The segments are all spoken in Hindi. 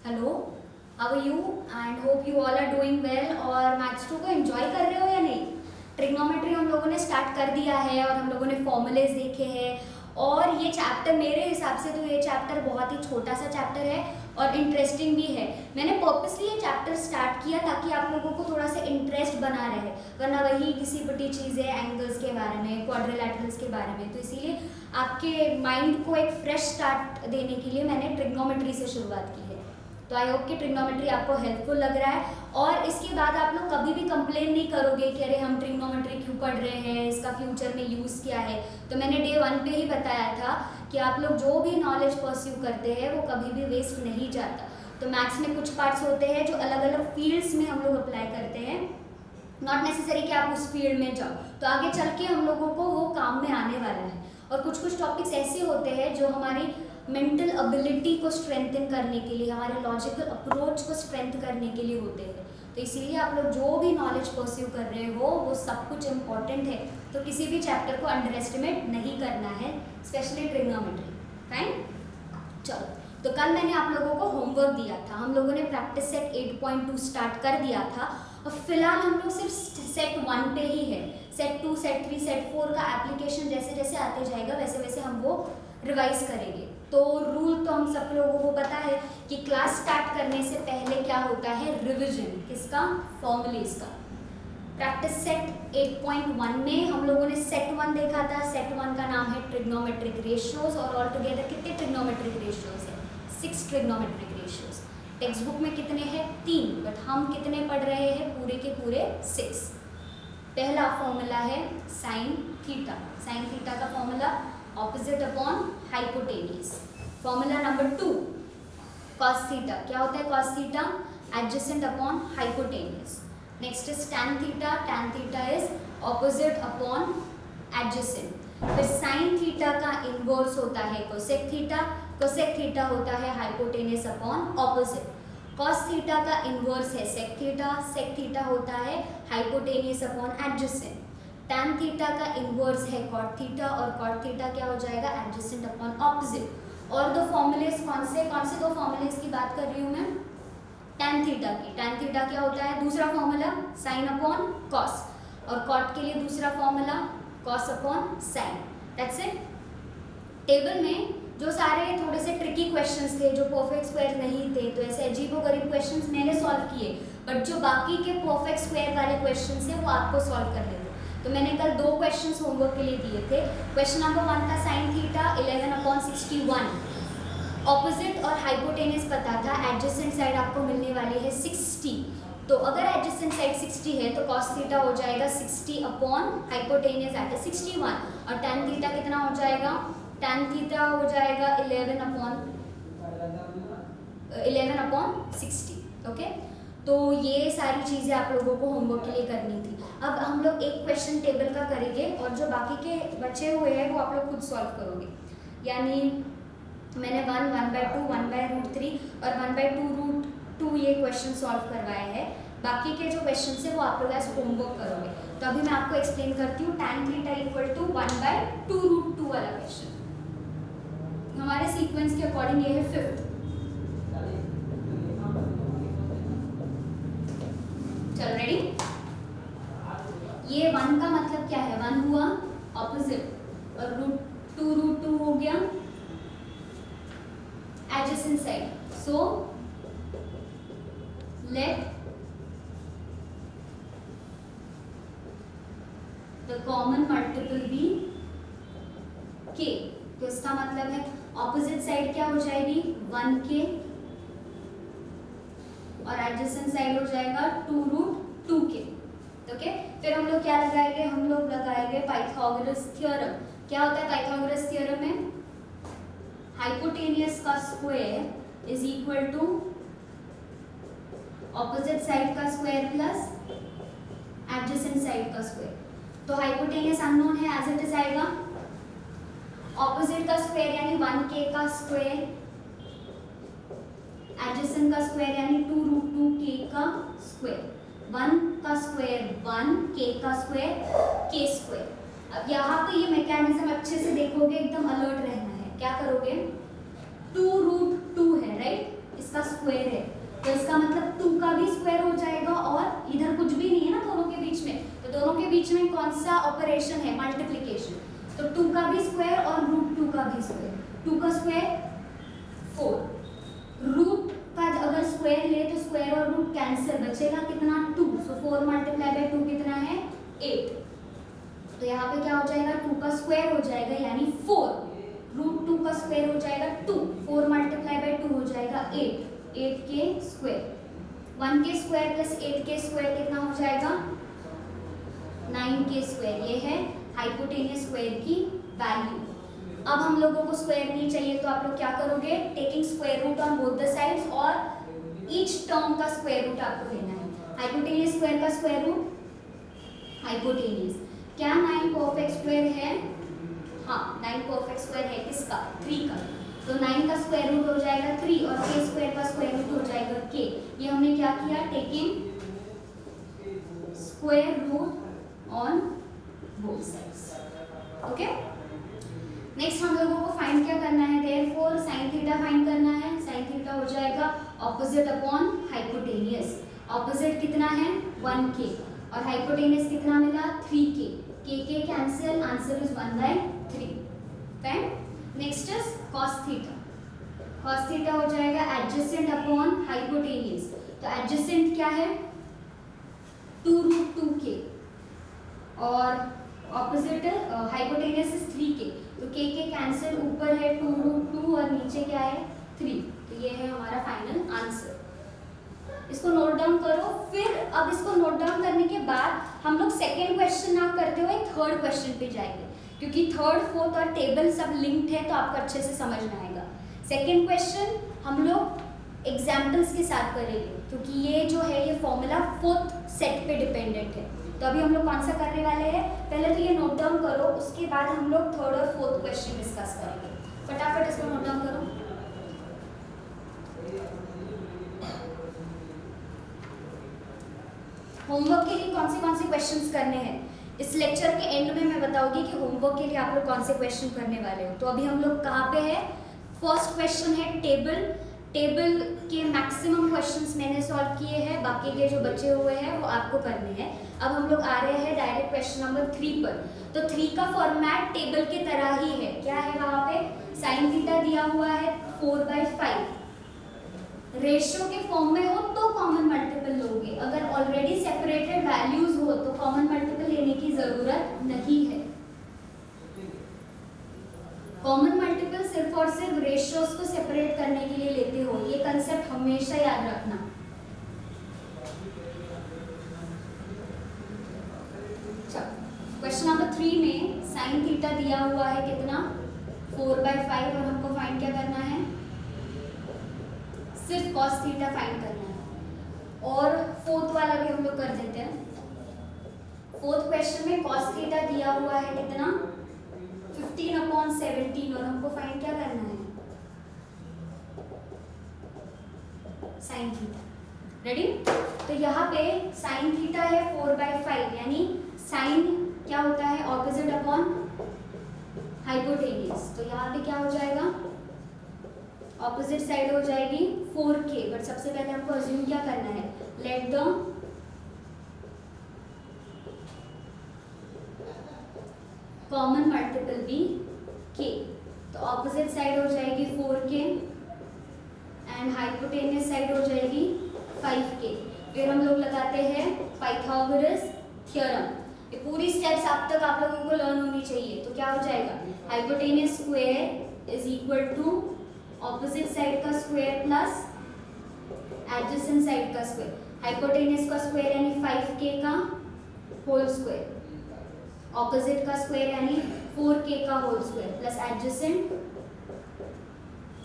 Hello, how are you and hope you all are doing well. और मैथ्स 2 को एंजॉय कर रहे हो या नहीं। ट्रिग्नोमेट्री हम लोगों ने स्टार्ट कर दिया है और हम लोगों ने फॉर्मूलेज देखे हैं। और ये चैप्टर मेरे हिसाब से तो ये चैप्टर बहुत ही छोटा सा चैप्टर है और इंटरेस्टिंग भी है। मैंने पर्पसली ये चैप्टर स्टार्ट किया ताकि आप लोगों को थोड़ा सा इंटरेस्ट बना रहे, वरना वही किसी बटी चीज़ें एंगल्स के बारे में, क्वाड्रिलैटरल्स के बारे में। तो इसीलिए आपके माइंड को एक फ्रेश स्टार्ट देने के लिए मैंने ट्रिग्नोमेट्री से शुरुआत की है। तो आई होप कि ट्रिग्नोमेट्री आपको हेल्पफुल लग रहा है और इसके बाद आप लोग कभी भी कंप्लेन नहीं करोगे कि अरे हम ट्रिग्नोमेट्री क्यों पढ़ रहे हैं, इसका फ्यूचर में यूज़ क्या है। तो मैंने डे 1 पे ही बताया था कि आप लोग जो भी नॉलेज परस्यू करते हैं वो कभी भी वेस्ट नहीं जाता। तो मैथ्स में कुछ पार्ट्स होते हैं जो अलग अलग फील्ड्स में हम लोग अप्लाई करते हैं, नॉट नेसेसरी कि आप उस फील्ड में जाओ, तो आगे चल के हम लोगों को वो काम में आने वाला है। और कुछ कुछ टॉपिक्स ऐसे होते हैं जो हमारी मेंटल एबिलिटी को स्ट्रेंथन करने के लिए, हमारे लॉजिकल अप्रोच को स्ट्रेंथ करने के लिए होते हैं। तो इसीलिए आप लोग जो भी नॉलेज परस्यू कर रहे हो वो सब कुछ इम्पॉर्टेंट है। तो किसी भी चैप्टर को अंडर एस्टिमेट नहीं करना है, स्पेशली ट्रिग्नोमेट्री। फाइन, चलो। तो कल मैंने आप लोगों को होमवर्क दिया था, हम लोगों ने प्रैक्टिस सेट 8.2 स्टार्ट कर दिया था और फिलहाल हम लोग सिर्फ सेट 1 पे ही है। सेट 2, सेट 3, सेट 4 का एप्लीकेशन जैसे जैसे आते जाएगा वैसे वैसे हम वो रिवाइज करेंगे। तो रूल तो हम सब लोगों को पता है कि क्लास स्टार्ट करने से पहले क्या होता है, रिविजन। किसका? फॉर्मूलेज का। प्रैक्टिस सेट 8.1 में हम लोगों ने सेट 1 देखा था। सेट 1 का नाम है ट्रिग्नोमेट्रिक रेशियोज और ऑल टुगेदर कितने ट्रिग्नोमेट्रिक रेशियोज है? 6 ट्रिग्नोमेट्रिक रेशियोज। टेक्स्ट बुक में कितने हैं? 3, बट हम कितने पढ़ रहे हैं? पूरे के पूरे 6। पहला फॉर्मूला है साइन थीटा। साइन थीटा का formula opposite upon hypotenuse. Formula number 2 cos theta. क्या होता है cos theta? Adjacent upon hypotenuse. Next is tan theta. Tan theta is opposite upon adjacent. फिर साइन थीटा का इनवर्स होता है कोसेक थीटा। कोसेक थीटा होता है hypotenuse upon opposite. Cos theta का इनवर्स है सेक थीटा। सेक थीटा होता है hypotenuse upon adjacent. Tan theta का इनवर्स है कॉट थीटा और कॉट थीटा क्या हो जाएगा? Adjacent upon opposite. और दो फॉर्मूलेज कौन से दो फॉर्मूलेज की बात कर रही हूँ मैं? टैन थीटा की। टैन थीटा क्या होता है? दूसरा फॉर्मूला साइन अपॉन कॉस, और कॉट के लिए दूसरा formula cos upon sine. That's it. Table में जो सारे थोड़े से ट्रिकी क्वेश्चंस थे, जो परफेक्ट स्क्वायर नहीं थे, तो ऐसे अजीबोगरीब क्वेश्चंस मैंने सॉल्व किए, बट जो बाकी के परफेक्ट स्क्वायर वाले क्वेश्चंस थे वो आपको सॉल्व करने थे। तो मैंने कल 2 क्वेश्चंस होमवर्क के लिए दिए थे। क्वेश्चन नंबर 1 था साइन थीटा 11/61। ऑपोजिट और हाइपोटेन्यूज पता था, एडजेसेंट साइड आपको मिलने वाली है 60। तो अगर एडजेसेंट साइड 60 है तो कॉस थीटा हो जाएगा 60 अपॉन हाइपोटेन्यूज एट 61। और टैन थीटा कितना हो जाएगा? टैन थीटा हो जाएगा 11 अपॉन 60। ओके, तो ये सारी चीज़ें आप लोगों को होमवर्क के लिए करनी थी। अब हम लोग एक क्वेश्चन टेबल का करेंगे और जो बाकी के बचे हुए हैं वो आप लोग खुद सॉल्व करोगे। यानी मैंने 1/2, 1/√3 और 1/2√2 ये क्वेश्चन सॉल्व करवाए हैं। बाकी के जो क्वेश्चन है वो आप लोग एज होमवर्क करोगे। तो अभी मैं आपको एक्सप्लेन करती हूँ। टैन थीटा इक्वल टू 1/2√2 वाला क्वेश्चन हमारे सीक्वेंस के अकॉर्डिंग ये है 5th। चलो रेडी। ये 1 का मतलब क्या है? 1 हुआ ऑपोजिट और √2 हो गया adjacent side. So let the common multiple be k। तो इसका मतलब है ऑपोजिट साइड क्या हो जाएगी? 1k और एडजेसेंट साइड हो जाएगा 2√2k। ओके, फिर हम लोग क्या लगाएंगे? हम लोग लगाएंगे पाइथागोरस थ्योरम। क्या होता है पाइथागोरस थ्योरम में? हाइपोटेन्यूज का square is equal to opposite side का स्क्वायर प्लस एडजेसेंट साइड का स्क्वायर। तो हाइपोटेन्यूज अननोन है, एज इट इज आएगा। ऑपोजिट का स्क्वायर यानी 1k का स्क्वायर, एडजेसेंट का स्क्वायर यानी 2√2k का स्क्वायर। 1 का स्क्वायर 1, k का स्क्वायर k स्क्वायर। अब यहाँ पे ये मैकेनिज्म अच्छे से देखोगे, एकदम अलर्ट रहना है। क्या करोगे? 2√2 है राइट, इसका स्क्वायर है इसका मतलब 2 का भी स्क्वायर हो जाएगा और इधर कुछ भी नहीं है ना दोनों के बीच में, तो दोनों के बीच में कौन सा ऑपरेशन है, मल्टीप्लिकेशन, तो 2 का भी स्क्वायर और रूट 2 का भी स्क्वायर, 2 का स्क्वायर 4, रूट का अगर स्क्वायर ले तो स्क्वायर और रूट कैंसिल, बचेगा कितना 2, सो 4 मल्टीप्लाई बाय 2 कितना है 8, तो यहाँ पे क्या हो जाएगा 2 का स्क्वायर हो जाएगा यानी 4, रूट 2 का स्क्वायर हो जाएगा 2, 4 मल्टीप्लाई बाय 2 हो जाएगा 8, 8 के स्क्वायर, 1 के स्क्वायर प्लस 8 के स्क्वायर कितना हो जाएगा 9 के स्क्वायर, ये है हाइपोटेनियस स्क्वायर की वैल्यू। अब हम लोगों को स्क्वायर नहीं चाहिए तो आप लोग क्या करोगे, taking square root on both the sides और ईच टर्म का स्क्वायर रूट आपको लेना है। हाइपोटेनियस स्क्वायर का स्क्वायर रूट, हाइपोटेनियस क्या 9 परफेक्ट स्क्वायर है, हाँ 9 परफेक्ट स्क्वायर है किसका 3 का, तो 9 का स्क्वायर रूट हो जाएगा 3 और k स्क्वायर का स्क्वायर रूट हो जाएगा k, ये हमने क्या किया, taking square root on both sides, okay. Next हम लोगों को फाइंड क्या करना है, देयरफॉर साइन थीटा फाइंड करना है, साइन थीटा हो जाएगा ऑपोजिट अपॉन हाइपोटेनियस, ऑपोजिट कितना है 1k और हाइपोटेनियस कितना मिला 3k, k cancel, answer is 1/3, fine. Next is cos theta, cos theta हो जाएगा एडजेसेंट अपॉन हाइपोटेनियस, तो एडजेसेंट क्या है 2√2k और ऑपोजिट हाइपोटेनियस इज 3k, तो k कैंसिल, ऊपर है 2√2 और नीचे क्या है 3, तो ये है हमारा फाइनल आंसर। इसको नोट डाउन करो, फिर अब इसको नोट डाउन करने के बाद हम लोग सेकेंड क्वेश्चन ना करते हुए थर्ड क्वेश्चन पे जाएंगे, क्योंकि थर्ड फोर्थ और टेबल सब लिंक्ड है तो आपको अच्छे से समझ में आएगा। सेकेंड क्वेश्चन हम लोग एग्जाम्पल्स के साथ करेंगे, क्योंकि ये जो है ये फॉर्मूला फोर्थ सेट पे डिपेंडेंट है, तो अभी हम लोग कौन सा करने वाले हैं, पहले तो ये नोट डाउन करो, उसके बाद हम लोग थर्ड और फोर्थ क्वेश्चन डिस्कस करेंगे। फटाफट इसको नोट डाउन करो। होमवर्क के लिए कौन से क्वेश्चंस करने हैं, इस लेक्चर के एंड में मैं बताऊंगी कि होमवर्क के लिए आप लोग कौन से क्वेश्चन करने वाले हो। तो अभी हम लोग कहाँ पे है, फर्स्ट क्वेश्चन है टेबल, टेबल के मैक्सिमम क्वेश्चंस मैंने सॉल्व किए हैं, बाकी के जो बचे हुए हैं वो आपको करने हैं। अब हम लोग आ रहे हैं डायरेक्ट क्वेश्चन नंबर 3 पर, तो 3 का फॉर्मेट टेबल के तरह ही है, क्या है वहाँ पे साइन थीटा दिया हुआ है 4/5, रेशियो के फॉर्म में हो तो कॉमन मल्टीपल लोगे, अगर ऑलरेडी सेपरेटेड वैल्यूज हो तो कॉमन मल्टीपल लेने की जरूरत नहीं है। कॉमन मल्टीपल सिर्फ और सिर्फ रेशियोज को सेपरेट करने के लिए लेते हो, ये कंसेप्ट हमेशा याद रखना। क्वेश्चन नंबर 3 में साइन थीटा दिया हुआ है कितना 4/5 और हमको फाइंड क्या करना है, सिर्फ cos थीटा फाइंड करना है। और फोर्थ वाला भी हम लोग कर देते हैं। फोर्थ क्वेश्चन में cos थीटा दिया हुआ है कितना 15/17 और हमको फाइंड क्या करना है साइन थीटा, रेडी। तो यहाँ पे साइन थीटा है 4/5, यानी साइन क्या होता है ऑपोजिट अपॉन हाइपोटेनियस, तो यहाँ पे क्या हो जाएगा ऑपोजिट साइड हो जाएगी 4k, बट सबसे पहले हमको अज्यूम क्या करना है, let the common multiple be k, तो ऑपोजिट साइड हो जाएगी 4k एंड हाइपोटेनियस साइड हो जाएगी 5k। फिर हम लोग लगाते हैं पाइथागोरस थ्योरम, ये पूरी स्टेप्स आप तक आप लोगों को लर्न होनी चाहिए। तो क्या हो जाएगा hypotenuse square is equal to opposite side का स्क्वायर प्लस एडजेसेंट साइड का स्क्वायर, हाइपोटेनियस का स्क्वायर यानी 5k का होल स्क्वायर, ऑपोजिट का स्क्वायर यानी 4k का whole square plus adjacent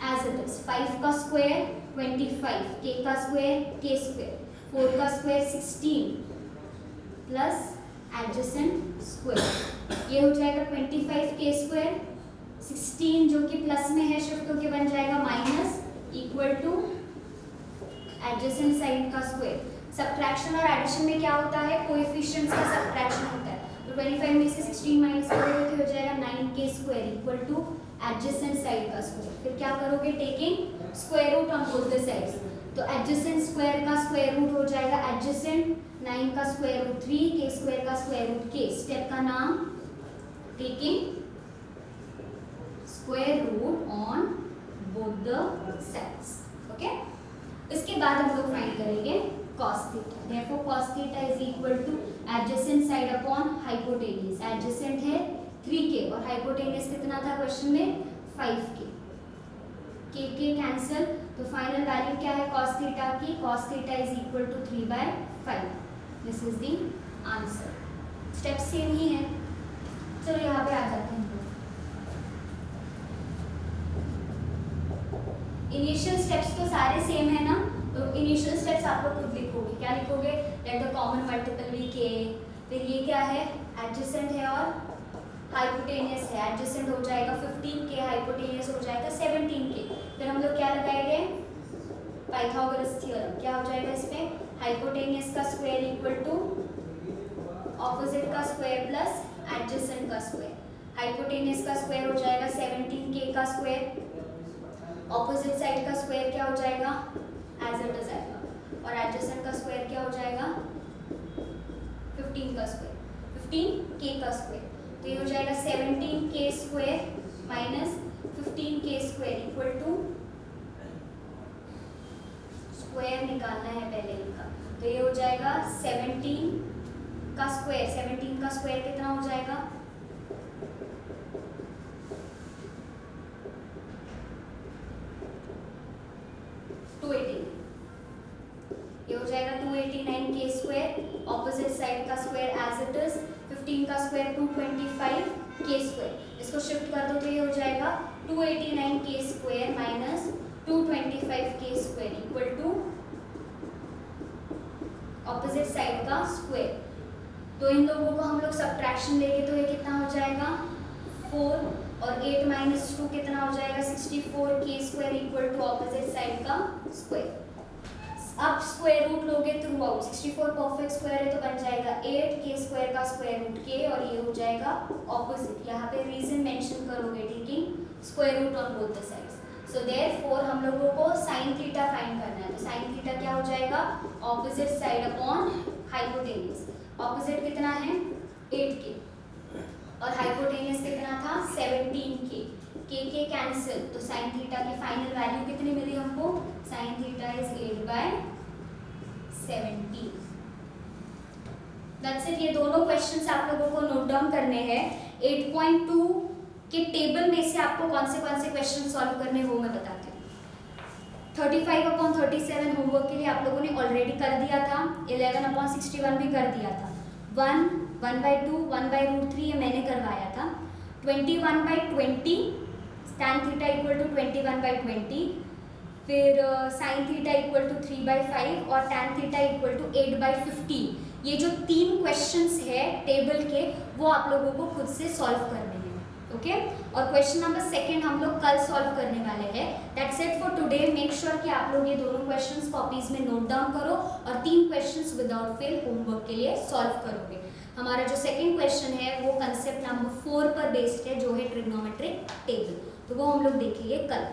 as it is, 5 का स्क्वायर 25, k का स्क्वायर k स्क्वायर, 4 का स्क्वायर 16 प्लस एडजेसेंट स्क्वायर, ये हो जाएगा 25k स्क्वायर, 16 जो कि प्लस में है शिफ्ट होके बन जाएगा minus, equal to adjacent side का स्क्वायर। सब्ट्रैक्शन और एडिशन में क्या होता है, कोएफिशिएंट्स का सब्ट्रैक्शन होता है, तो 25 में से 16 माइनस करोगे तो हो जाएगा 9k square equal to adjacent side का स्क्वायर। फिर क्या करोगे, taking square root on both the sides. तो एडजेसेंट स्क्वायर का स्क्वायर रूट हो जाएगा एडजेसेंट 9 का स्क्वायर रूट 3, के स्क्वायर का स्क्वायर रूट के। स्टेप का नाम taking square root on both the sides. Okay, इसके बाद हम लोग फाइंड करेंगे cos theta. therefore cos theta is equal to adjacent side upon hypotenuse. Adjacent है 3k और हाइपोटेनियस कितना था क्वेश्चन में, 5k। के कैंसिल, तो फाइनल वैल्यू क्या है cos थीटा की, cos theta is equal to 3/5। This is the answer. Step same ही है। चलो यहाँ पे आ जाते हैं। इनिशियल स्टेप्स तो सारे सेम है ना, तो इनिशियल स्टेप्स आप लोग खुद लिखोगे। क्या लिखोगे, let the common multiple be k. फिर ये क्या है, एडजेसेंट है और हाइपोटेनियस है। एडजेसेंट हो जाएगा 15k, हाइपोटेनियस हो जाएगा 17k। फिर हम लोग क्या लगाएंगे, पाइथागोरस थ्योरम। क्या हो जाएगा इस पे, हाइपोटेनियस का स्क्वायर इक्वल टू ऑपोजिट का स्क्वायर प्लस एडजेसेंट का स्क्वायर। हाइपोटेनियस का स्क्वायर हो जाएगा 17k का स्क्वायर, ऑपोजिट साइड का स्क्वायर क्या हो जाएगा, एज इट इज आएगा, और एडजेसेंट का स्क्वायर क्या हो जाएगा, 15 का स्क्वायर, 15k का स्क्वायर। तो ये हो जाएगा 17k square minus 15k square equal to, square निकालना है पहले इनका, तो ये हो जाएगा 17 का स्क्वायर। 17 का स्क्वायर कितना हो जाएगा, 289। ये हो जाएगा 289k स्क्वायर, ऑपोजिट साइड का स्क्वायर एज इट इज, 15 का स्क्वायर 225k स्क्वायर। इसको शिफ्ट कर दो तो ये हो जाएगा 289k square minus 225k square equal to opposite side का स्क्वायर। तो इन लोगों को हम लोग सब्ट्रैक्शन लेंगे तो ये कितना हो जाएगा 4, और 8 माइनस 2 कितना हो जाएगा 64k square equal to opposite side का स्क्वायर। अब स्क्वायर रूट लोगे थ्रू आउट, 64 परफेक्ट स्क्वायर है तो बन जाएगा 8k स्क्वायर का स्क्वायर रूट k, और ये हो जाएगा ऑपोजिट। यहाँ पे रीजन मेंशन करोगे, taking square root on both the sides. So therefore हम लोगों को साइन थीटा फाइंड करना है। तो साइन थीटा क्या हो जाएगा, opposite side upon hypotenuse. Opposite कितना है 8k और हाइपोटेनियस कितना था 17k। के कैंसिल, तो साइन थीटा की फाइनल वैल्यू कितनी मिली हमको, sine theta is 8/17। That's it. ये दोनों क्वेश्चंस आप लोगों को नोट डाउन करने हैं। 8.2 के टेबल में से आपको कौन से क्वेश्चन सॉल्व करने वो मैं बताती हूँ। 35/37 होमवर्क के लिए आप लोगों ने ऑलरेडी कर दिया था, 11/61 भी कर दिया था, 1/2 1/√3 ये मैंने करवाया था, 21/20 tan थीटा इक्वल टू 21/20, फिर साइन थीटा इक्वल टू 3/5 और tan थीटा इक्वल टू 8/15। ये जो 3 क्वेश्चंस है टेबल के वो आप लोगों को खुद से सॉल्व करने हैं। ओके, और क्वेश्चन नंबर 2 हम लोग कल सॉल्व करने वाले हैं। That's it for today. Make sure कि आप लोग ये दोनों क्वेश्चंस कॉपीज में नोट डाउन करो और 3 क्वेश्चंस विदाउट फेल होमवर्क के लिए सॉल्व करोगे। हमारा जो सेकंड क्वेश्चन है वो कंसेप्ट नंबर 4 पर बेस्ड है, जो है ट्रिग्नोमेट्रिक टेबल, तो वो हम लोग देखेंगे कल।